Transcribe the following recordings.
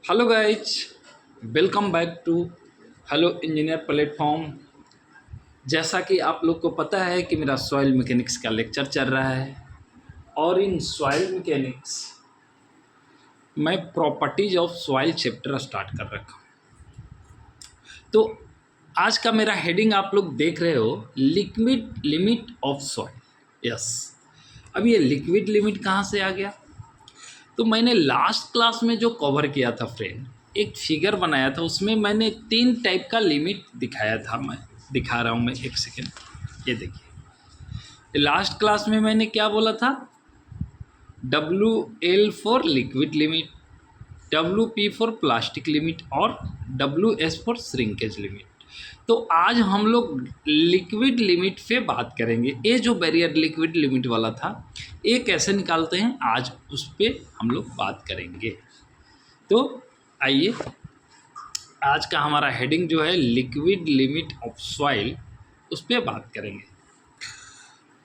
Hello guys, welcome back to hello engineer platform. जैसा कि आप लोग को पता है कि मेरा सॉइल मैकेनिक्स का लेक्चर चल रहा है और इन सॉइल मैकेनिक्स मैं properties of soil chapter start कर रखा हूँ। तो आज का मेरा हेडिंग आप लोग देख रहे हो, liquid limit of soil. Yes, अब ये लिक्विड लिमिट कहाँ से आ गया? तो मैंने लास्ट क्लास में जो कवर किया था फ्रेंड, एक फिगर बनाया था, उसमें मैंने 3 टाइप का लिमिट दिखाया था। मैं दिखा रहा हूँ, मैं एक सेकेंड, ये देखिए। लास्ट क्लास में मैंने क्या बोला था? WL for liquid limit, WP for plastic limit और WS फॉर श्रिंकेज लिमिट। तो आज हम लोग लिक्विड लिमिट पे बात करेंगे। ये जो बैरियर लिक्विड लिमिट वाला था, ये कैसे निकालते हैं, आज उस पर हम लोग बात करेंगे। तो आइए, आज का हमारा हेडिंग जो है लिक्विड लिमिट ऑफ सॉइल, उस पर बात करेंगे।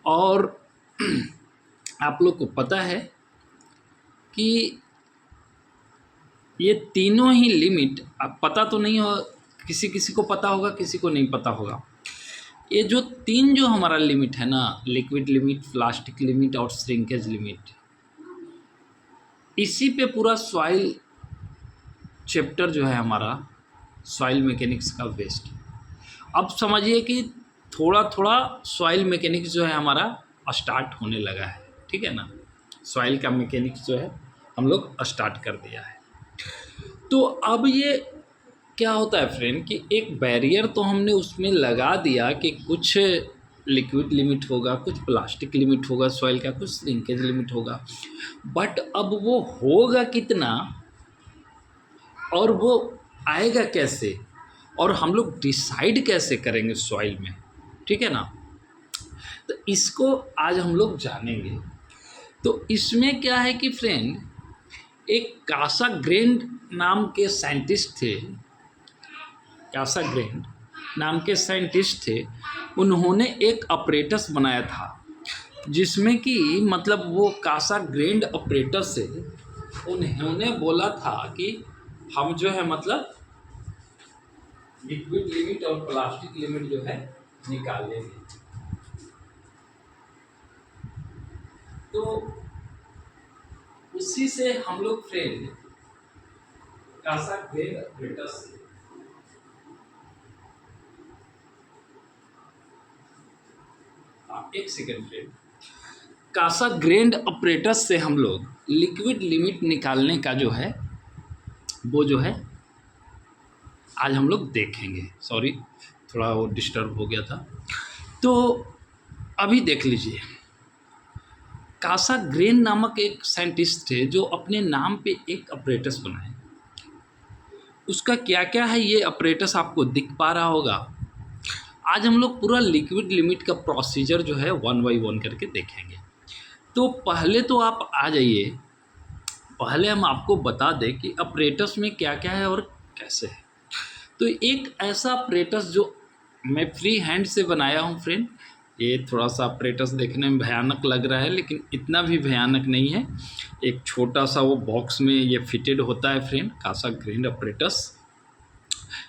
और आप लोग को पता है कि ये तीनों ही लिमिट, अब पता तो नहीं हो, किसी किसी को पता होगा, किसी को नहीं पता होगा। ये जो तीन जो हमारा लिमिट है ना, लिक्विड लिमिट, प्लास्टिक लिमिट और श्रिंकेज लिमिट, इसी पे पूरा सॉइल चैप्टर जो है हमारा सॉइल मैकेनिक्स का बेस्ड। अब समझिए कि थोड़ा थोड़ा सॉइल मैकेनिक्स जो है हमारा स्टार्ट होने लगा है, ठीक है ना। सॉइल का मैकेनिक्स जो है हम लोग स्टार्ट कर दिया है। तो अब ये क्या होता है फ्रेंड कि एक बैरियर तो हमने उसमें लगा दिया कि कुछ लिक्विड लिमिट होगा, कुछ प्लास्टिक लिमिट होगा सॉइल का, कुछ श्रिंकेज लिमिट होगा। बट अब वो होगा कितना और वो आएगा कैसे, और हम लोग डिसाइड कैसे करेंगे सॉइल में, ठीक है ना। तो इसको आज हम लोग जानेंगे। तो इसमें क्या है कि फ्रेंड, एक कासाग्रेंड नाम के साइंटिस्ट थे, कासाग्रेंड नाम के साइंटिस्ट थे। उन्होंने एक अपरेटस बनाया था, जिसमें कि मतलब वो कासाग्रेंड अपरेटस से उन्होंने बोला था कि हम जो है मतलब लिक्विड लिमिट और प्लास्टिक लिमिट जो है निकाल लेंगे। तो उसी से हम लोग फ्रेंड कासाग्रेंड अपरेटस से एक सेकेंड फ्रेंड, कासाग्रेंड अपरेटस से हम लोग लिक्विड लिमिट निकालने का जो है वो जो है आज हम लोग देखेंगे। सॉरी, थोड़ा वो डिस्टर्ब हो गया था। तो अभी देख लीजिए, कासाग्रेंड नामक एक साइंटिस्ट थे जो अपने नाम पे एक अपरेटस बनाए। उसका क्या क्या है ये अपरेटस आपको दिख पा रहा होगा। आज हम लोग पूरा लिक्विड लिमिट का प्रोसीजर जो है 1 बाय 1 करके देखेंगे। तो पहले तो आप आ जाइए, पहले हम आपको बता दें कि अपरेटस में क्या क्या है और कैसे है। तो एक ऐसा अपरेटस जो मैं फ्री हैंड से बनाया हूँ फ्रेंड, ये थोड़ा सा अपरेटस देखने में भयानक लग रहा है, लेकिन इतना भी भयानक नहीं है। एक छोटा सा वो बॉक्स में ये फिटेड होता है फ्रेंड, कासाग्रेंड अपरेटस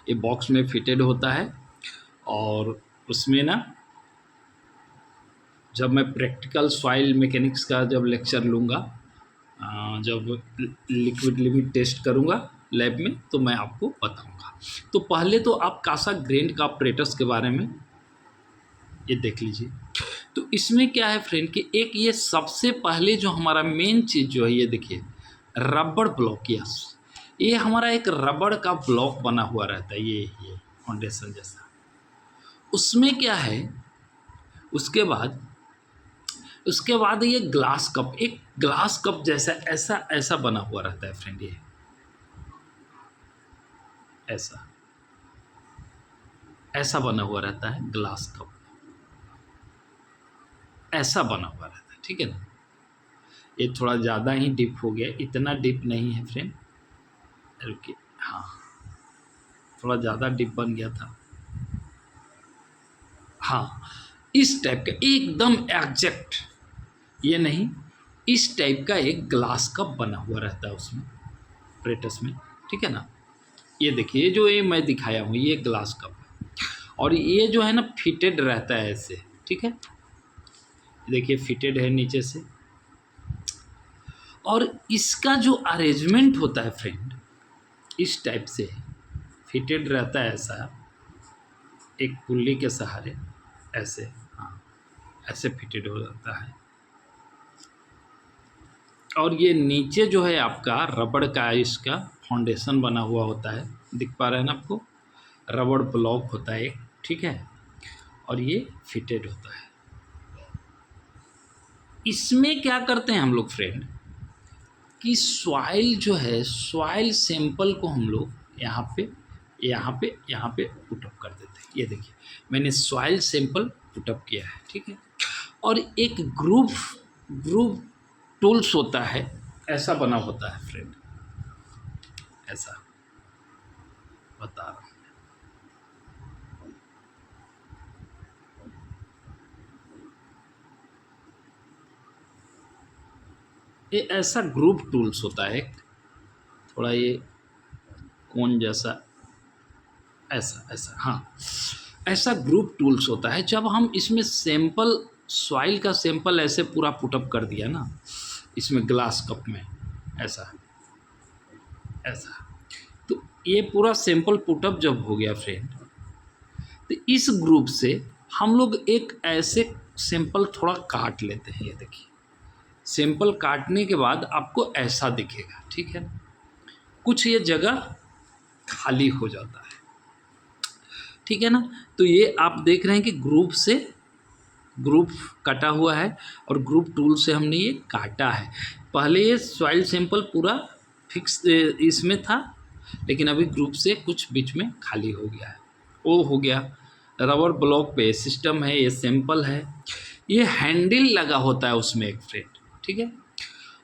ये बॉक्स में फिटेड होता है। और उसमें ना, जब मैं प्रैक्टिकल सॉइल मैकेनिक्स का जब लेक्चर लूँगा, जब लिक्विड लिमिट टेस्ट करूँगा लैब में, तो मैं आपको बताऊँगा। तो पहले तो आप कासाग्रेंड का अपरेटस के बारे में ये देख लीजिए। तो इसमें क्या है फ्रेंड कि एक ये सबसे पहले जो हमारा मेन चीज़ जो है, ये देखिए रबड़ ब्लॉक। यस, ये हमारा एक रबड़ का ब्लॉक बना हुआ रहता है, ये फाउंडेशन जैसा। उसमें क्या है, उसके बाद ये ग्लास कप, एक ग्लास कप जैसा ऐसा ऐसा बना हुआ रहता है फ्रेंड। ये ऐसा बना हुआ रहता है ग्लास कप, ऐसा बना हुआ रहता है, ठीक है ना। ये थोड़ा ज़्यादा ही डीप हो गया, इतना डीप नहीं है फ्रेंड, रुकिए, हाँ थोड़ा ज़्यादा डीप बन गया था। हाँ, इस टाइप का एकदम एग्जैक्ट, ये नहीं, इस टाइप का एक ग्लास कप बना हुआ रहता है उसमें, अपरेटस में। ठीक है ना। ये देखिए, ये जो ये मैं दिखाया हूँ ये ग्लास कप है, और ये जो है ना फिटेड रहता है ऐसे, ठीक है। देखिए फिटेड है नीचे से, और इसका जो अरेंजमेंट होता है फ्रेंड इस टाइप से फिटेड रहता है, ऐसा एक पुल्ली के सहारे ऐसे, हाँ ऐसे फिटेड हो जाता है। और ये नीचे जो है आपका रबड़ का इसका फाउंडेशन बना हुआ होता है, दिख पा रहा है ना आपको, रबड़ ब्लॉक होता है एक, ठीक है, और ये फिटेड होता है। इसमें क्या करते हैं हम लोग फ्रेंड कि सॉइल जो है, सॉइल सैंपल को हम लोग यहाँ पे पुटअप कर देते हैं। ये देखिए मैंने सॉइल सैंपल पुटअप किया है, ठीक है। और एक ग्रुप टूल्स होता है, ऐसा बना होता है फ्रेंड, ऐसा बता रहा हूँ। ये ऐसा ग्रुप टूल्स होता है, थोड़ा ये कोन जैसा, ऐसा ऐसा, हाँ ऐसा ग्रुप टूल्स होता है। जब हम इसमें सैंपल, सॉइल का सैंपल ऐसे पूरा पुटअप कर दिया ना इसमें ग्लास कप में, ऐसा ऐसा, तो ये पूरा सैंपल पुटअप जब हो गया फ्रेंड, तो इस ग्रुप से हम लोग एक ऐसे सैंपल थोड़ा काट लेते हैं। ये देखिए सैंपल काटने के बाद आपको ऐसा दिखेगा, ठीक है, कुछ ये जगह खाली हो जाता है, ठीक है ना। तो ये आप देख रहे हैं कि ग्रुप कटा हुआ है, और ग्रुप टूल से हमने ये काटा है। पहले ये सॉइल सैंपल पूरा फिक्स इसमें था, लेकिन अभी ग्रुप से कुछ बीच में खाली हो गया है। वो हो गया रबर ब्लॉक पे सिस्टम है, ये सैंपल है, ये हैंडल लगा होता है उसमें एक फ्रेंड, ठीक है।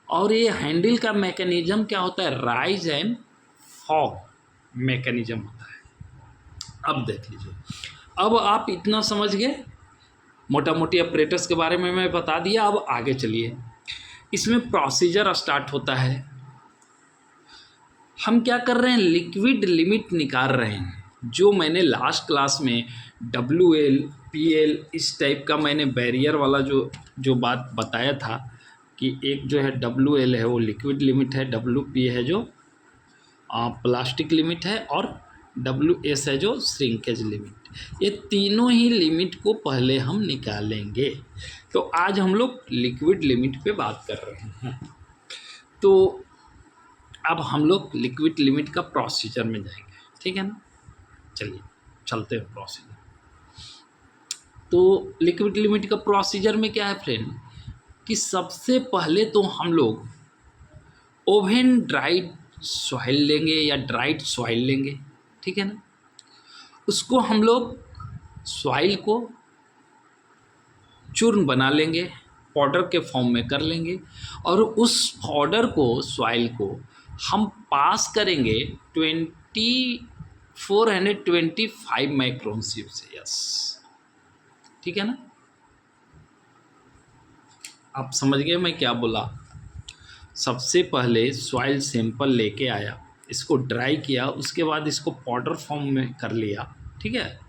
और ये हैंडल का मैकेनिज्म क्या होता है, राइज एंड फॉल मैकेनिज्म होता है। अब देख लीजिए, अब आप इतना समझ गए, मोटा मोटी ऑपरेटर्स के बारे में मैं बता दिया। अब आगे चलिए, इसमें प्रोसीजर स्टार्ट होता है। हम क्या कर रहे हैं, लिक्विड लिमिट निकाल रहे हैं। जो मैंने लास्ट क्लास में WL PL इस टाइप का मैंने बैरियर वाला जो बात बताया था कि एक जो है WL है वो लिक्विड लिमिट है, WP है जो प्लास्टिक लिमिट है, और WS है जो श्रिंकेज लिमिट। ये तीनों ही लिमिट को पहले हम निकालेंगे। तो आज हम लोग लिक्विड लिमिट पे बात कर रहे हैं। तो अब हम लोग लिक्विड लिमिट का प्रोसीजर में जाएंगे, ठीक है ना। चलिए चलते हैं प्रोसीजर। तो लिक्विड लिमिट का प्रोसीजर में क्या है फ्रेंड कि सबसे पहले तो हम लोग ओवन ड्राइड सॉइल लेंगे या ड्राइड सॉइल लेंगे, ठीक है ना। उसको हम लोग सॉइल को चूर्ण बना लेंगे, पाउडर के फॉर्म में कर लेंगे, और उस पाउडर को, सॉइल को हम पास करेंगे 425 माइक्रोन सीव से, यस, ठीक है ना। आप समझ गए मैं क्या बोला। सबसे पहले सॉइल सैंपल लेके आया, इसको ड्राई किया, उसके बाद इसको पाउडर फॉर्म में कर लिया, ठीक है।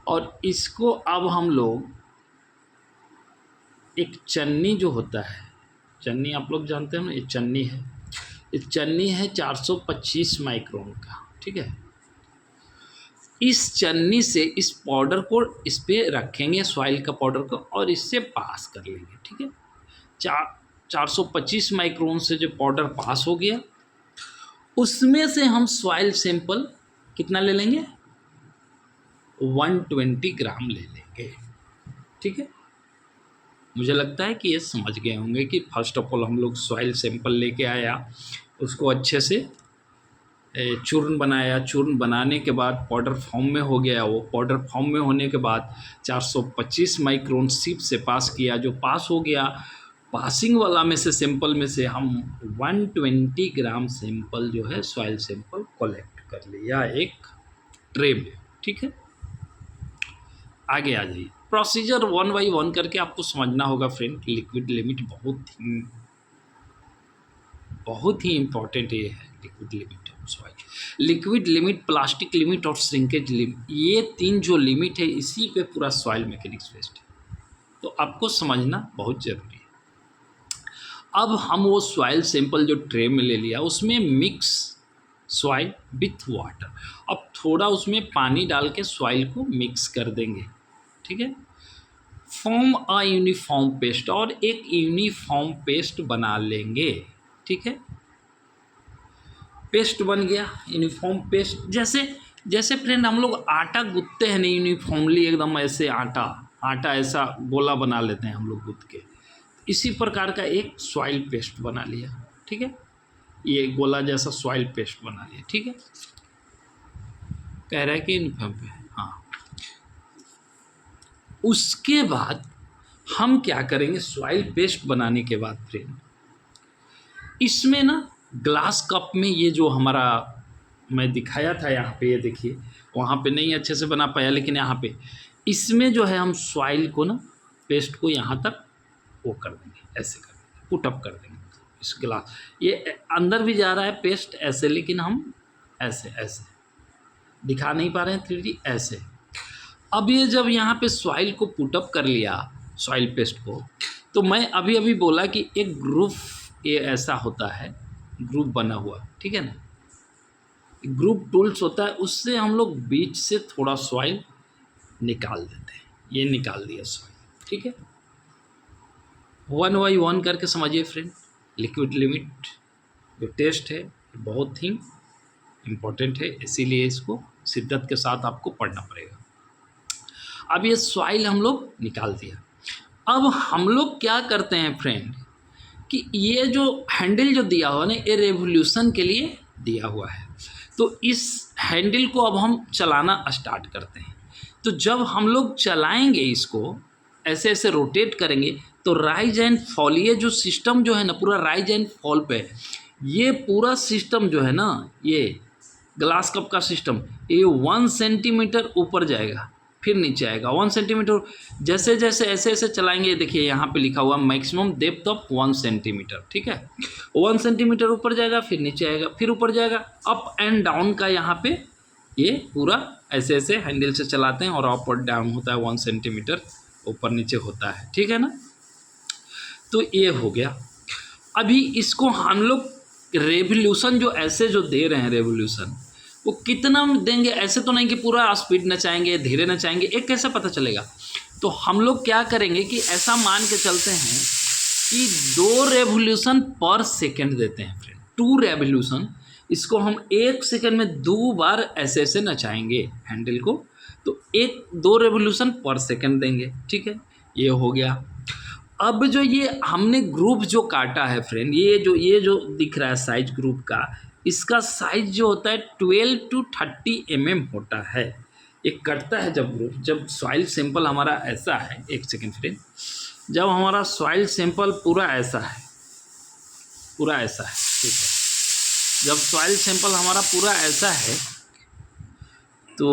और इसको अब हम लोग एक चन्नी जो होता है, चन्नी आप लोग जानते हैं ना, ये चन्नी है, ये चन्नी है 425 माइक्रोन का, ठीक है। इस चन्नी से इस पाउडर को इस पे रखेंगे, सॉइल का पाउडर को, और इससे पास कर लेंगे, ठीक है। 425 माइक्रोन से जो पाउडर पास हो गया, उसमें से हम सॉइल सैंपल कितना ले लेंगे, 120 ग्राम ले लेंगे, ठीक है। मुझे लगता है कि ये समझ गए होंगे कि फर्स्ट ऑफ ऑल हम लोग सॉइल सैंपल लेके आया, उसको अच्छे से चूर्ण बनाया, चूर्ण बनाने के बाद पाउडर फॉर्म में हो गया। वो पाउडर फॉर्म में होने के बाद 425 माइक्रोन सिप से पास किया, जो पास हो गया, पासिंग वाला में से सैंपल में से हम 120 ग्राम सैंपल जो है सॉइल सैंपल कलेक्ट कर लिया एक ट्रे में, ठीक है। आगे आ जाइए, प्रोसीजर 1 बाई 1 करके आपको समझना होगा फ्रेंड। लिक्विड लिमिट बहुत ही इम्पोर्टेंट ये है liquid limit. Soil. Liquid limit, plastic limit और श्रिंकेज लिमिट, ये 3 जो लिमिट है इसी पे पूरा सॉइल मैकेनिक्स बेस्ड है, तो आपको समझना बहुत ज़रूरी है। अब हम वो सॉइल सैंपल जो ट्रे में ले लिया उसमें मिक्स सॉइल विथ वाटर, अब थोड़ा उसमें पानी डाल के सॉइल को मिक्स कर देंगे, ठीक है। फॉर्म अ यूनिफॉर्म पेस्ट, और एक यूनिफॉर्म पेस्ट बना लेंगे, ठीक है। पेस्ट बन गया यूनिफॉर्म पेस्ट, जैसे फ्रेंड हम लोग आटा गूंथते हैं ना यूनिफॉर्मली एकदम ऐसे आटा ऐसा गोला बना लेते हैं हम लोग गूंथ के, इसी प्रकार का एक सॉइल पेस्ट बना लिया, ठीक है। ये गोला जैसा सॉइल पेस्ट बना लिया, ठीक है। कह रहा है कि यूनिफॉर्म पे, हाँ। उसके बाद हम क्या करेंगे, सॉइल पेस्ट बनाने के बाद फ्रेंड इसमें ना ग्लास कप में ये जो हमारा मैं दिखाया था यहाँ पे, ये देखिए वहाँ पे नहीं अच्छे से बना पाया, लेकिन यहाँ पे इसमें जो है हम सॉइल को ना पेस्ट को यहाँ तक वो कर देंगे, ऐसे कर देंगे, पुट अप कर देंगे इस ग्लास, ये अंदर भी जा रहा है पेस्ट ऐसे, लेकिन हम ऐसे दिखा नहीं पा रहे हैं 3D ऐसे। अब ये जब यहाँ पे सॉइल को पुट अप कर लिया सॉइल पेस्ट को, तो मैं अभी बोला कि एक ग्रुप ये ऐसा होता है, ग्रुप बना हुआ, ठीक है ना, ग्रुप टूल्स होता है, उससे हम लोग बीच से थोड़ा सॉइल निकाल देते हैं, ये निकाल दिया सॉइल, ठीक है। 1 बाई 1 करके समझिए फ्रेंड। लिक्विड लिमिट जो टेस्ट है बहुत ही इम्पोर्टेंट है, इसीलिए इसको शिद्दत के साथ आपको पढ़ना पड़ेगा। अब ये सॉइल हम लोग निकाल दिया, अब हम लोग क्या करते हैं फ्रेंड कि ये जो हैंडल जो दिया हुआ ना, ये रेवोल्यूशन के लिए दिया हुआ है, तो इस हैंडल को अब हम चलाना स्टार्ट करते हैं। तो जब हम लोग चलाएंगे इसको ऐसे ऐसे रोटेट करेंगे, तो राइज एंड फॉल, ये जो सिस्टम जो है ना पूरा राइज एंड फॉल पे है, ये पूरा सिस्टम जो है ना, ये ग्लास कप का सिस्टम, ये 1 सेंटीमीटर ऊपर जाएगा फिर नीचे आएगा 1 सेंटीमीटर, जैसे जैसे ऐसे ऐसे चलाएंगे, देखिए यहाँ पे लिखा हुआ मैक्सिमम डेप्थ ऑफ 1 सेंटीमीटर, ठीक है। 1 सेंटीमीटर ऊपर जाएगा फिर नीचे आएगा फिर ऊपर जाएगा, अप एंड डाउन का यहाँ पे ये पूरा ऐसे ऐसे हैंडल से चलाते हैं, और अप और डाउन होता है 1 सेंटीमीटर ऊपर नीचे होता है, ठीक है ना। तो ये हो गया। अभी इसको हम लोग रेवोल्यूशन जो ऐसे जो दे रहे हैं रेवोल्यूशन, वो कितना देंगे, ऐसे तो नहीं कि पूरा स्पीड नचाएंगे धीरे नचाएंगे, एक कैसे पता चलेगा। तो हम लोग क्या करेंगे कि ऐसा मान के चलते हैं कि 2 रेवोल्यूशन पर सेकेंड देते हैं फ्रेंड, 2 रेवोल्यूशन, इसको हम 1 सेकेंड में 2 बार ऐसे ऐसे नचाएंगे हैंडल को, तो 2 रेवोल्यूशन पर सेकेंड देंगे, ठीक है। ये हो गया। अब जो ये हमने ग्रुप जो काटा है फ्रेंड, ये जो दिख रहा है साइज ग्रुप का, इसका साइज जो होता है 12 to 30 mm होता है। ये कटता है जब सॉइल सैंपल हमारा ऐसा है, एक सेकेंड फ्रेंड, जब हमारा सॉइल सैंपल पूरा ऐसा है, ठीक है, जब सॉइल सैंपल हमारा पूरा ऐसा है, तो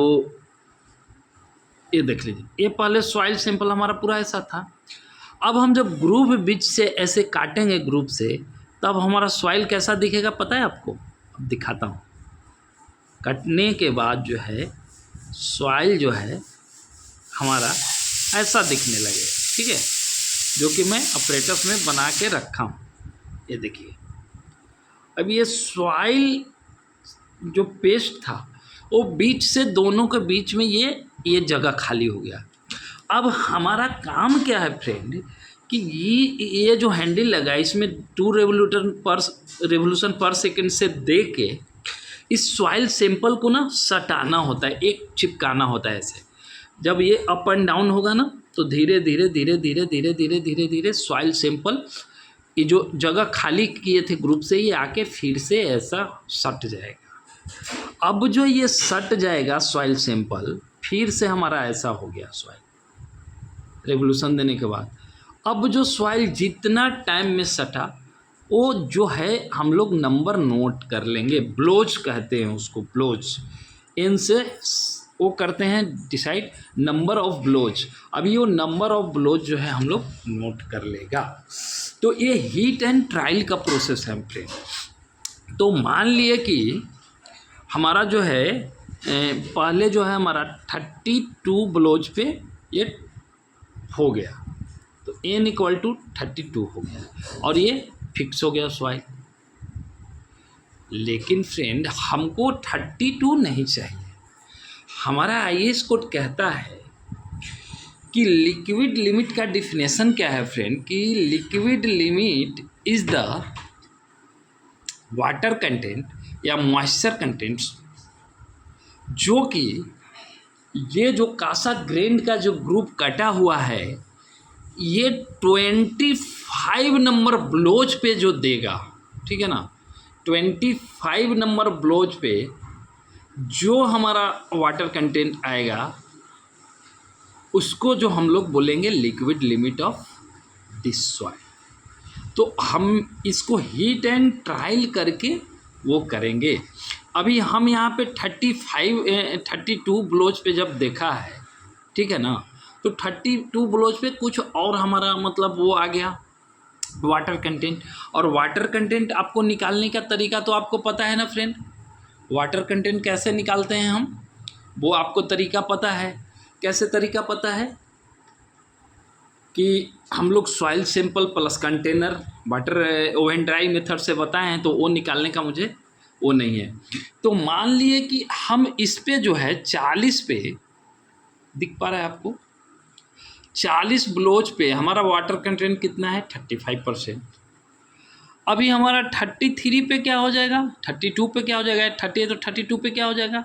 ये देख लीजिए, ये पहले सॉइल सैंपल हमारा पूरा ऐसा था। अब हम जब ग्रुप बीच से ऐसे काटेंगे ग्रुप से, तब हमारा सॉइल कैसा दिखेगा पता है आपको? अब दिखाता हूँ। कटने के बाद जो है सॉइल जो है हमारा ऐसा दिखने लगेगा, ठीक है, जो कि मैं अपरेटस में बना के रखा हूँ। ये देखिए, अब ये सॉइल जो पेस्ट था वो बीच से दोनों के बीच में ये जगह खाली हो गया। अब हमारा काम क्या है फ्रेंड कि ये जो हैंडल लगा है इसमें 2 रेवोल्यूशन पर सेकंड से दे के इस सॉइल सैंपल को ना सटाना होता है, एक चिपकाना होता है ऐसे। जब ये अप एंड डाउन होगा ना, तो धीरे धीरे धीरे धीरे धीरे धीरे धीरे धीरे सॉइल सैंपल ये जो जगह खाली किए थे ग्रुप से, ये आके फिर से ऐसा सट जाएगा। अब जो ये सट जाएगा सॉइल सैंपल, फिर से हमारा ऐसा हो गया सॉइल रेवोल्यूशन देने के बाद। अब जो सॉइल जितना टाइम में सटा वो जो है हम लोग नंबर नोट कर लेंगे, ब्लोज कहते हैं उसको, ब्लोज। इनसे वो करते हैं डिसाइड नंबर ऑफ ब्लोज। अभी वो नंबर ऑफ ब्लोज जो है हम लोग नोट कर लेगा। तो ये हीट एंड ट्रायल का प्रोसेस है फ्रेंड। तो मान लिए कि हमारा जो है पहले जो है हमारा 32 ब्लोज पे ये हो गया, तो n इक्वल टू 32 हो गया और ये फिक्स हो गया सॉइल। लेकिन फ्रेंड हमको 32 नहीं चाहिए। हमारा IAS कोड कहता है कि लिक्विड लिमिट का डिफिनेशन क्या है फ्रेंड, कि liquid limit is the water content या मॉइस्चर कंटेंट, जो कि ये जो कासा ग्रेन का जो ग्रुप कटा हुआ है ये 25 नंबर ब्लोज पे जो देगा, ठीक है ना, 25 नंबर ब्लोज पे जो हमारा वाटर कंटेंट आएगा उसको जो हम लोग बोलेंगे liquid limit of this soil. तो हम इसको हीट एंड ट्रायल करके वो करेंगे। अभी हम यहाँ पे 32 ब्लोज पे जब देखा है, ठीक है ना, तो 32 ब्लोज पे कुछ और हमारा मतलब वो आ गया वाटर कंटेंट। और वाटर कंटेंट आपको निकालने का तरीका तो आपको पता है ना फ्रेंड, वाटर कंटेंट कैसे निकालते हैं हम, वो आपको तरीका पता है। कैसे तरीका पता है कि हम लोग soil sample plus container water oven dry method से बताए हैं, तो वो निकालने का मुझे वो नहीं है। तो मान लिए कि हम इस पे जो है 40 पे दिख पा रहा है आपको, 40 ब्लोज पे हमारा वाटर कंटेंट कितना है 35%। अभी हमारा 33 पे क्या हो जाएगा, 32 पे क्या हो जाएगा, 30 तो 32 पे क्या हो जाएगा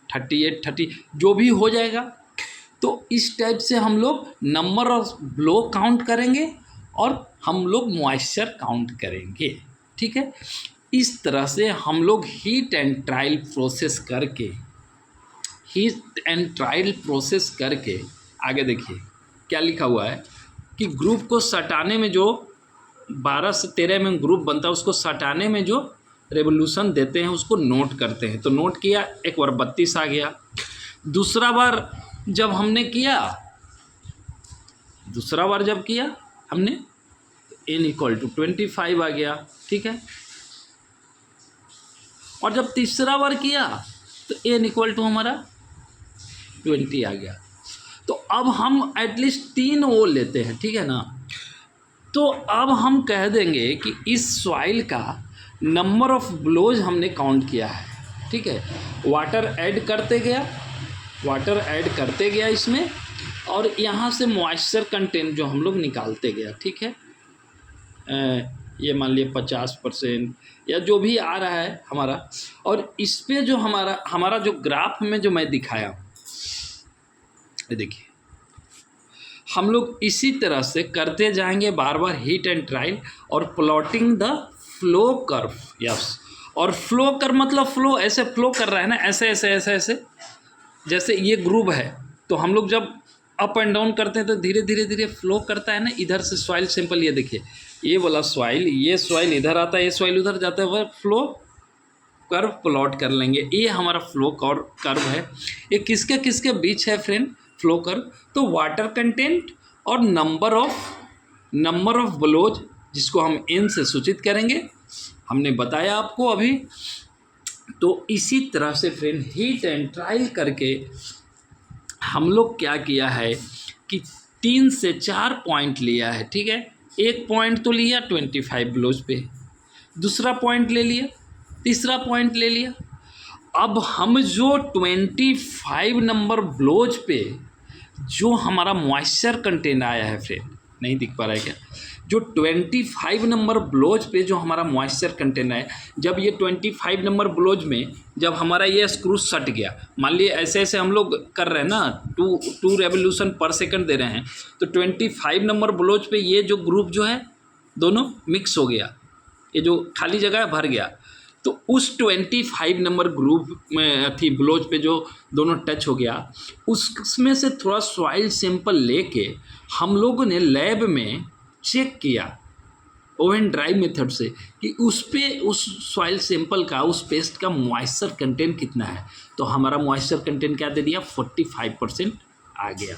38 30 जो भी हो जाएगा। तो इस टाइप से हम लोग नंबर ऑफ ब्लो काउंट करेंगे और हम लोग मॉइस्चर काउंट करेंगे, ठीक है। इस तरह से हम लोग हीट एंड ट्रायल प्रोसेस करके आगे देखिए क्या लिखा हुआ है कि ग्रुप को सटाने में जो 12 से 13 में ग्रुप बनता है उसको सटाने में जो रेवोल्यूशन देते हैं उसको नोट करते हैं। तो नोट किया, एक बार 32 आ गया। दूसरा बार जब किया हमने n इक्वल टू 25 आ गया, ठीक है। और जब तीसरा बार किया तो n इक्वल टू हमारा 20 आ गया। तो अब हम एटलीस्ट 3 वो लेते हैं, ठीक है ना। तो अब हम कह देंगे कि इस सॉइल का नंबर ऑफ ब्लोज हमने काउंट किया है, ठीक है। वाटर ऐड करते गया इसमें, और यहाँ से मॉइस्चर कंटेंट जो हम लोग निकालते गया, ठीक है। ये मान लिए 50% या जो भी आ रहा है हमारा। और इस पे जो हमारा जो ग्राफ में जो मैं दिखाया, ये देखिए हम लोग इसी तरह से करते जाएंगे बार बार हीट एंड ट्रायल और plotting the flow curve. Yes, और फ्लो कर्व मतलब फ्लो ऐसे फ्लो कर रहा है ना, ऐसे ऐसे ऐसे ऐसे, जैसे ये ग्रुप है तो हम लोग जब अप एंड डाउन करते हैं तो धीरे धीरे धीरे फ्लो करता है ना। इधर से सॉइल सैंपल, ये देखिए ये वाला सॉइल, ये सॉइल इधर आता है, ये सॉइल उधर जाता है, वह फ्लो कर्व प्लॉट कर लेंगे। ये हमारा फ्लो कर्व है। ये किसके किसके बीच है फ्रेंड फ्लो कर्व, तो वाटर कंटेंट और नंबर ऑफ ब्लोज, जिसको हम n से सूचित करेंगे, हमने बताया आपको अभी। तो इसी तरह से फ्रेंड हीट एंड ट्रायल करके हम लोग क्या किया है कि 3 से 4 पॉइंट लिया है, ठीक है। एक पॉइंट तो लिया 25 ब्लोज पे, दूसरा पॉइंट ले लिया, तीसरा पॉइंट ले लिया। अब हम जो 25 नंबर ब्लोज पे जो हमारा मॉइस्चर कंटेंट आया है फ्रेंड, नहीं दिख पा रहा है क्या, जो 25 नंबर ब्लोज पे जो हमारा मॉइस्चर कंटेंट है, जब ये 25 नंबर ब्लोज में जब हमारा ये स्क्रू सट गया, मान लिए ऐसे ऐसे हम लोग कर रहे हैं ना, 2 रेवोल्यूशन पर सेकंड दे रहे हैं, तो 25 नंबर ब्लोज पे ये जो ग्रुप जो है दोनों मिक्स हो गया, ये जो खाली जगह भर गया। तो उस 25 नंबर ग्रुप में थी ब्लोज पे जो दोनों टच हो गया, उसमें से थोड़ा सॉइल सैंपल लेके हम लोगों ने लैब में चेक किया ओवन ड्राई मेथड से कि उस सॉइल सैंपल का, उस पेस्ट का मॉइस्चर कंटेंट कितना है। तो हमारा मॉइस्चर कंटेंट क्या दे दिया, 45% आ गया।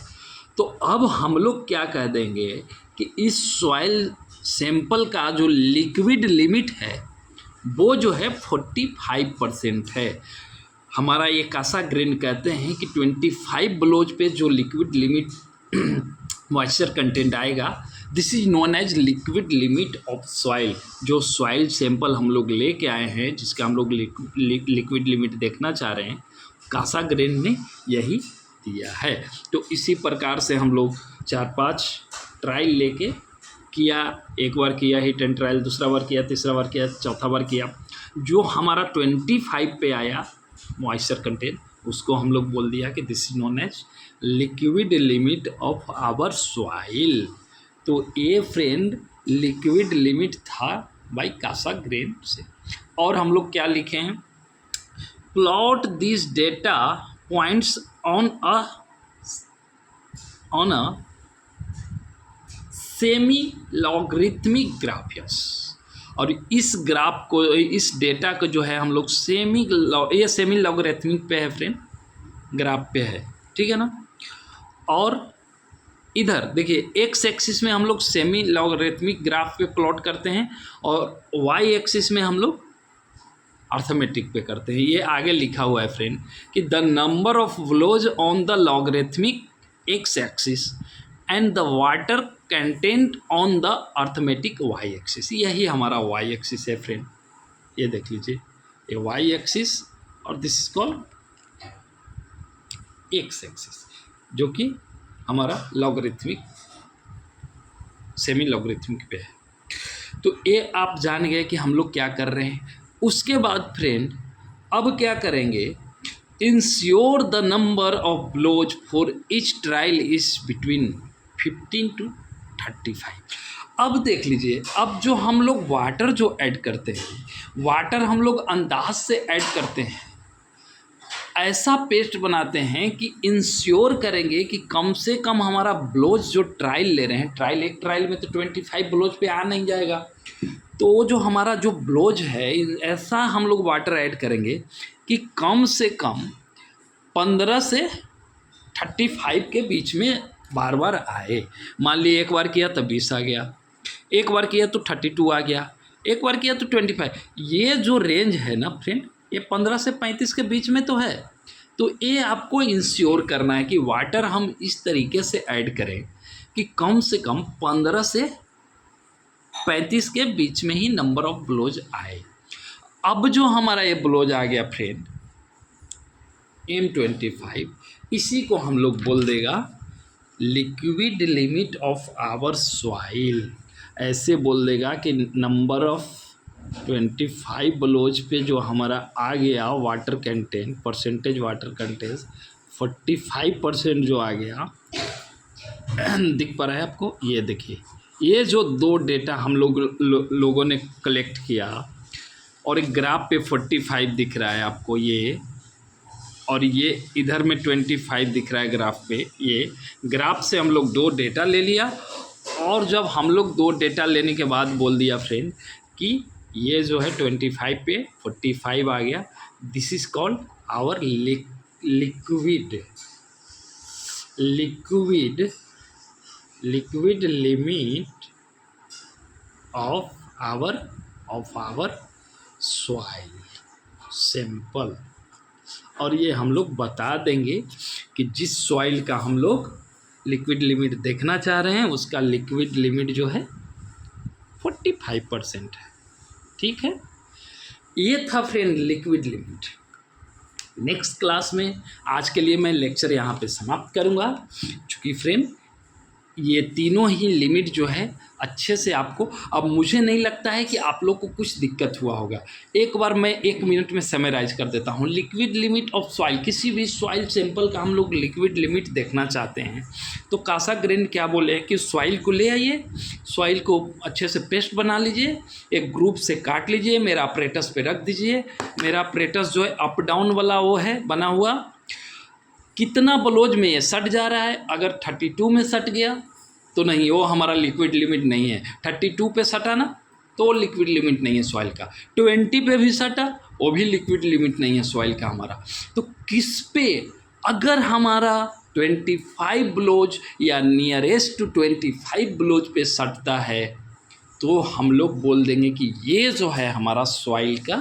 तो अब हम लोग क्या कह देंगे कि इस सॉइल सैंपल का जो लिक्विड लिमिट है वो जो है 45% है। हमारा ये कासा ग्रेन कहते हैं कि 25 ब्लोज पे जो लिक्विड लिमिट मॉइस्चर कंटेंट आएगा, this is known as liquid limit of soil. जो सॉइल सैंपल हम लोग लेके आए हैं, जिसका हम लोग लिक्विड लिमिट देखना चाह रहे हैं, कासा ग्रेन ने यही दिया है। तो इसी प्रकार से हम लोग 4-5 ट्रायल लेके किया, एक बार किया हिट एंड ट्रायल, दूसरा बार किया, तीसरा बार किया, चौथा बार किया, जो हमारा 25 पे आया मॉइस्चर कंटेंट, उसको हम लोग बोल दिया कि this is known as liquid limit of our soil. तो ये फ्रेंड लिक्विड लिमिट था बाय कासा ग्रेन से। और हम लोग क्या लिखे हैं, plot this data points on a semi logarithmic graph. Yes, और इस ग्राफ को, इस डेटा को जो है हम लोग सेमी लॉगरिथमिक पे है फ्रेंड, ग्राफ पे है, ठीक है ना। और इधर देखिए एक्स एक्सिस में हम लोग सेमी लॉगरिथमिक ग्राफ पे प्लॉट करते हैं, और वाई एक्सिस में हम लोग अर्थमेटिक पे करते हैं। ये आगे लिखा हुआ है फ्रेंड कि the number of blows on the logarithmic X axis and the water content on the arithmetic Y axis. यही हमारा वाई एक्सिस है फ्रेंड, ये देख लीजिए, ये वाई एक्सिस और this is called x axis, जो कि हमारा लॉगरिथमिक सेमी लॉगरिथमिक पे है। तो ये आप जान गए कि हम लोग क्या कर रहे हैं। उसके बाद फ्रेंड अब क्या करेंगे, ensure the number of blows for each trial is between 15 to 35। अब देख लीजिए, अब जो हम लोग वाटर जो ऐड करते हैं, वाटर हम लोग अंदाज से ऐड करते हैं, ऐसा पेस्ट बनाते हैं कि इंश्योर करेंगे कि कम से कम हमारा ब्लोज जो ट्रायल ले रहे हैं, ट्रायल एक ट्रायल में तो 25 ब्लोज पे आ नहीं जाएगा, तो जो हमारा जो ब्लोज है, ऐसा हम लोग वाटर ऐड करेंगे कि कम से कम 15 से 35 के बीच में बार बार आए। मान लीजिए एक बार किया तो 20 आ गया, एक बार किया तो 32 आ गया, एक बार किया तो 25। ये जो रेंज है ना फ्रेंड, ये 15 से 35 के बीच में तो है। तो ये आपको इंश्योर करना है कि वाटर हम इस तरीके से ऐड करें कि कम से कम 15 से 35 के बीच में ही नंबर ऑफ ब्लोज आए। अब जो हमारा ये ब्लोज आ गया फ्रेंड M25, इसी को हम लोग बोल देगा liquid limit of our soil. ऐसे बोल देगा कि नंबर ऑफ 25 ब्लोज पे जो हमारा आ गया water content, percentage water content 45% जो आ गया, दिख पा रहा है आपको, ये देखिए, ये जो दो डेटा हम लोगों ने कलेक्ट किया, और एक ग्राफ पे 45 दिख रहा है आपको ये, और ये इधर में 25 दिख रहा है ग्राफ पे। ये ग्राफ से हम लोग दो डेटा ले लिया, और जब हम लोग दो डेटा लेने के बाद बोल दिया फ्रेंड कि ये जो है 25 पे 45 आ गया, this is called our liquid limit of our soil sample. और ये हम लोग बता देंगे कि जिस सॉइल का हम लोग लिक्विड लिमिट देखना चाह रहे हैं, उसका लिक्विड लिमिट जो है 45% है, ठीक है। ये था friend liquid limit. Next class में आज के लिए मैं लेक्चर यहाँ पे समाप्त करूँगा, क्योंकि फ्रेंड ये तीनों ही लिमिट जो है अच्छे से आपको, अब मुझे नहीं लगता है कि आप लोग को कुछ दिक्कत हुआ होगा। एक बार मैं 1 मिनट में समराइज कर देता हूँ। लिक्विड लिमिट ऑफ सॉइल, किसी भी सॉइल सैंपल का हम लोग लिक्विड लिमिट देखना चाहते हैं, तो कासा ग्रेन क्या बोले कि सॉइल को ले आइए, सॉइल को अच्छे से पेस्ट बना लीजिए, एक ग्रुप से काट लीजिए, मेरा अपरेटस पे रख दीजिए। मेरा अपरेटस जो है अप डाउन वाला वो है बना हुआ, कितना ब्लोज में ये सट जा रहा है। अगर 32 में सट गया तो नहीं, वो हमारा लिक्विड लिमिट नहीं है। 32 पे सटा ना, तो लिक्विड लिमिट नहीं है सॉइल का। 20 पे भी सटा, वो भी लिक्विड लिमिट नहीं है सॉइल का हमारा। तो किस पे, अगर हमारा 25 ब्लोज या नियरेस्ट टू 25 ब्लोज पे सटता है, तो हम लोग बोल देंगे कि ये जो है हमारा सॉइल का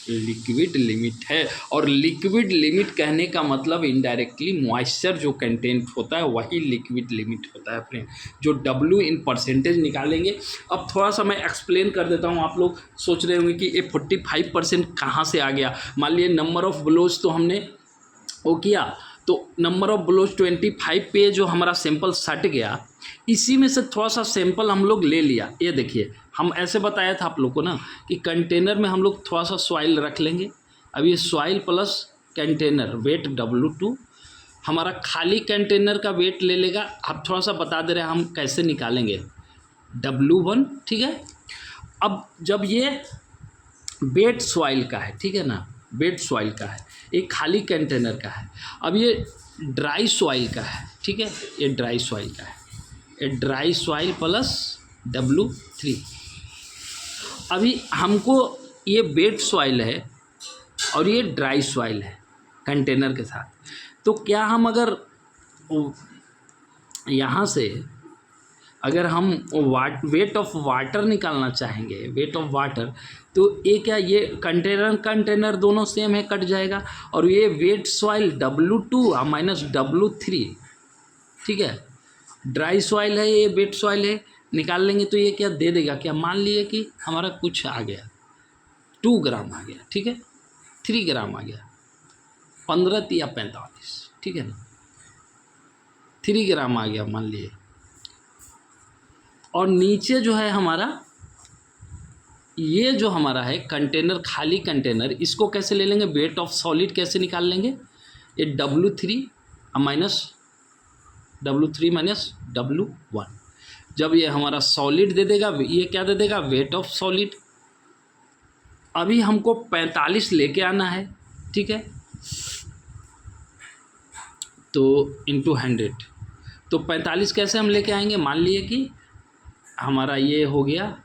लिक्विड लिमिट है। और लिक्विड लिमिट कहने का मतलब इनडायरेक्टली मॉइस्चर जो कंटेंट होता है वही लिक्विड लिमिट होता है फ्रेंड, जो W इन परसेंटेज निकालेंगे। अब थोड़ा सा मैं एक्सप्लेन कर देता हूँ। आप लोग सोच रहे होंगे कि ये 45% कहाँ से आ गया। मान लिए नंबर ऑफ़ ब्लोज तो हमने वो किया, तो नंबर ऑफ़ ब्लोज 25 पे जो हमारा सैंपल सट गया, इसी में से थोड़ा सा सैंपल हम लोग ले लिया। ये देखिए, हम ऐसे बताया था आप लोग को ना कि कंटेनर में हम लोग थोड़ा सा सॉइल रख लेंगे। अब ये soil plus container wait W2 हमारा खाली कंटेनर का वेट ले लेगा। अब थोड़ा सा बता दे रहे हैं हम कैसे निकालेंगे, W1, ठीक है। अब जब ये वेट सॉइल का है, ठीक है ना, वेट सॉइल का है, एक खाली कंटेनर का है। अब ये ड्राई सॉइल का है, ठीक है, ये ड्राई सॉइल का है, ये ड्राई सॉइल प्लस W3। अभी हमको ये वेट सॉइल है और ये ड्राई सॉइल है कंटेनर के साथ, तो क्या हम अगर यहाँ से अगर हम वेट ऑफ वाटर निकालना चाहेंगे, वेट ऑफ वाटर, तो ये क्या, ये कंटेनर दोनों सेम है, कट जाएगा। और ये wait soil W2 minus W3, ठीक है, ड्राई सॉइल है, ये वेट सॉइल है, निकाल लेंगे तो ये क्या दे देगा, क्या मान लिए कि हमारा कुछ आ गया 2 ग्राम आ गया, ठीक है, 3 ग्राम आ गया, 15 या 45, ठीक है ना, 3 ग्राम आ गया मान लिए। और नीचे जो है हमारा ये जो हमारा है कंटेनर, खाली कंटेनर, इसको कैसे ले लेंगे, वेट ऑफ सॉलिड कैसे निकाल लेंगे, ये W3 माइनस W1। जब ये हमारा सॉलिड दे देगा, ये क्या दे देगा, वेट ऑफ सॉलिड। अभी हमको 45 लेके आना है, ठीक है, तो इंटू 100, तो 45 कैसे हम लेके आएंगे, मान लिए कि हमारा ये हो गया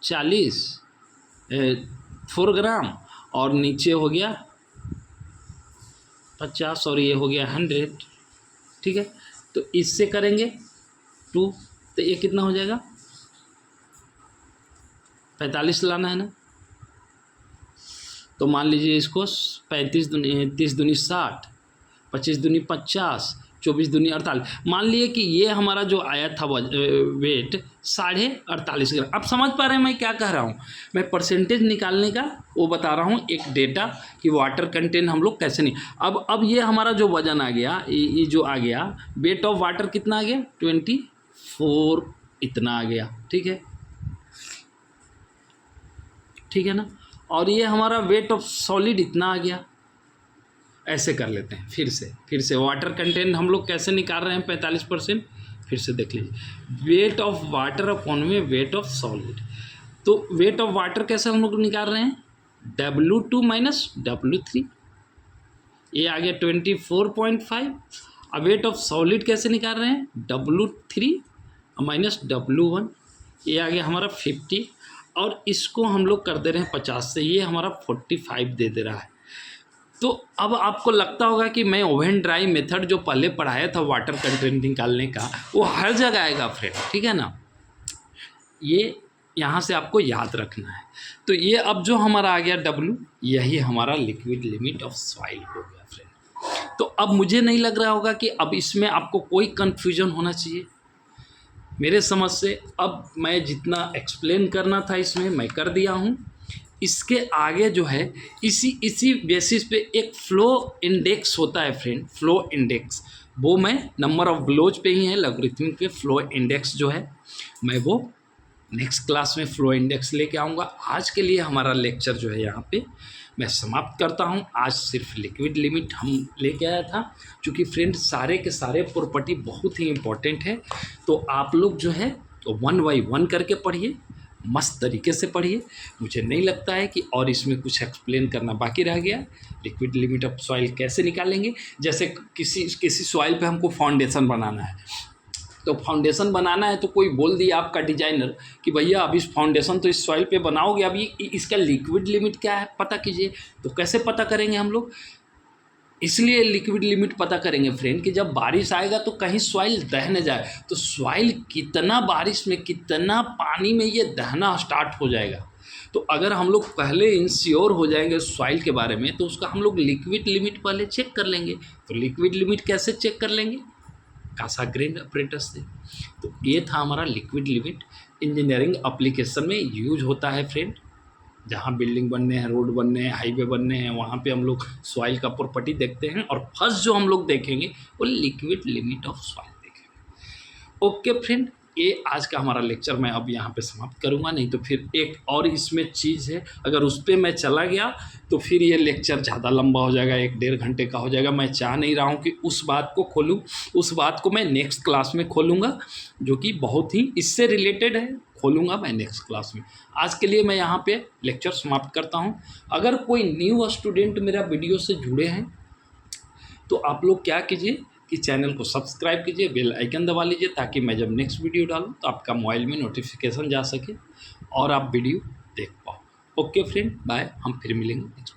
4 ग्राम और नीचे हो गया 50 और ये हो गया 100, ठीक है। तो इससे करेंगे 2, तो ये कितना हो जाएगा, 45 लाना है ना, तो मान लीजिए इसको 35 दूनी 30 दूनी 60, 25 दूनी 50, 24 दूनी 48, मान लिए कि ये हमारा जो आया था वेट 48.5 ग्राम। अब समझ पा रहे हैं मैं क्या कह रहा हूँ, मैं परसेंटेज निकालने का वो बता रहा हूँ, एक डेटा कि वाटर कंटेंट हम लोग कैसे नहीं। अब ये हमारा जो वजन आ गया, ये जो आ गया, वेट ऑफ वाटर कितना आ गया, 24 इतना आ गया, ठीक है, ठीक है ना। और ये हमारा वेट ऑफ सॉलिड इतना आ गया। ऐसे कर लेते हैं फिर से वाटर कंटेंट हम लोग कैसे निकाल रहे हैं 45%, फिर से देख लीजिए, वेट ऑफ वाटर अपॉन में वेट ऑफ सॉलिड। तो वेट ऑफ वाटर कैसे हम लोग निकाल रहे हैं, W2 माइनस W3, ये आ गया 24.5। अब वेट ऑफ सॉलिड कैसे निकाल रहे हैं, W3 माइनस W1, ये आ गया हमारा 50, और इसको हम लोग कर दे रहे हैं 50 से, ये हमारा 45 दे दे रहा है। तो अब आपको लगता होगा कि मैं ओवन ड्राई मेथड जो पहले पढ़ाया था वाटर कंटेंट निकालने का, वो हर जगह आएगा फ्रेंड, ठीक है ना, ये यहाँ से आपको याद रखना है। तो ये अब जो हमारा आ गया W, यही हमारा लिक्विड लिमिट ऑफ सॉइल हो गया फ्रेंड। तो अब मुझे नहीं लग रहा होगा कि अब इसमें आपको कोई कन्फ्यूजन होना चाहिए मेरे समझ से। अब मैं जितना एक्सप्लेन करना था इसमें मैं कर दिया हूँ। इसके आगे जो है इसी बेसिस पे एक फ्लो इंडेक्स होता है फ्रेंड, फ्लो इंडेक्स, वो मैं नंबर ऑफ ब्लोज पे ही है, लॉगरिथमिक पे फ्लो इंडेक्स जो है मैं वो नेक्स्ट क्लास में फ्लो इंडेक्स लेके आऊँगा। आज के लिए हमारा लेक्चर जो है यहाँ पे मैं समाप्त करता हूँ। आज सिर्फ लिक्विड लिमिट हम लेके आया था, क्योंकि फ्रेंड सारे के सारे प्रॉपर्टी बहुत ही इम्पोर्टेंट है, तो आप लोग जो है 1 बाय 1 करके पढ़िए, मस्त तरीके से पढ़िए। मुझे नहीं लगता है कि और इसमें कुछ एक्सप्लेन करना बाकी रह गया। लिक्विड लिमिट ऑफ सॉइल कैसे निकालेंगे, जैसे किसी सॉइल पे हमको फाउंडेशन बनाना है, तो फाउंडेशन बनाना है तो कोई बोल दिया आपका डिजाइनर कि भैया अब इस फाउंडेशन तो इस सॉइल पे बनाओगे, अभी इसका लिक्विड लिमिट क्या है पता कीजिए। तो कैसे पता करेंगे हम लोग, इसलिए लिक्विड लिमिट पता करेंगे फ्रेंड कि जब बारिश आएगा तो कहीं सॉइल दह न जाए, तो सॉइल कितना बारिश में, कितना पानी में ये दहना स्टार्ट हो जाएगा। तो अगर हम लोग पहले इंश्योर हो जाएंगे सॉइल के बारे में, तो उसका हम लोग लिक्विड लिमिट पहले चेक कर लेंगे। तो लिक्विड लिमिट कैसे चेक कर लेंगे? कासाग्रेन अपरेटस से। तो ये था हमारा लिक्विड लिमिट, इंजीनियरिंग एप्लीकेशन में यूज होता है फ्रेंड। जहाँ बिल्डिंग बनने हैं, रोड बनने हैं, हाईवे बनने हैं, वहाँ पे हम लोग सॉइल का प्रॉपर्टी देखते हैं, और फर्स्ट जो हम लोग देखेंगे वो लिक्विड लिमिट ऑफ सॉइल देखेंगे। ओके फ्रेंड, ये आज का हमारा लेक्चर मैं अब यहाँ पे समाप्त करूँगा, नहीं तो फिर एक और इसमें चीज़ है, अगर उस पर मैं चला गया तो फिर ये लेक्चर ज़्यादा लंबा हो जाएगा, 1-1.5 घंटे का हो जाएगा। मैं चाह नहीं रहा हूँ कि उस बात को खोलूँ, उस बात को मैं नेक्स्ट क्लास में खोलूँगा, जो कि बहुत ही इससे रिलेटेड है, खोलूँगा मैं नेक्स्ट क्लास में। आज के लिए मैं यहाँ पे लेक्चर समाप्त करता हूँ। अगर कोई न्यू स्टूडेंट मेरा वीडियो से जुड़े हैं तो आप लोग क्या कीजिए कि चैनल को सब्सक्राइब कीजिए, बेल आइकन दबा लीजिए, ताकि मैं जब नेक्स्ट वीडियो डालूँ तो आपका मोबाइल में नोटिफिकेशन जा सके और आप वीडियो देख पाओ। ओके फ्रेंड, बाय, हम फिर मिलेंगे नेक्स्ट।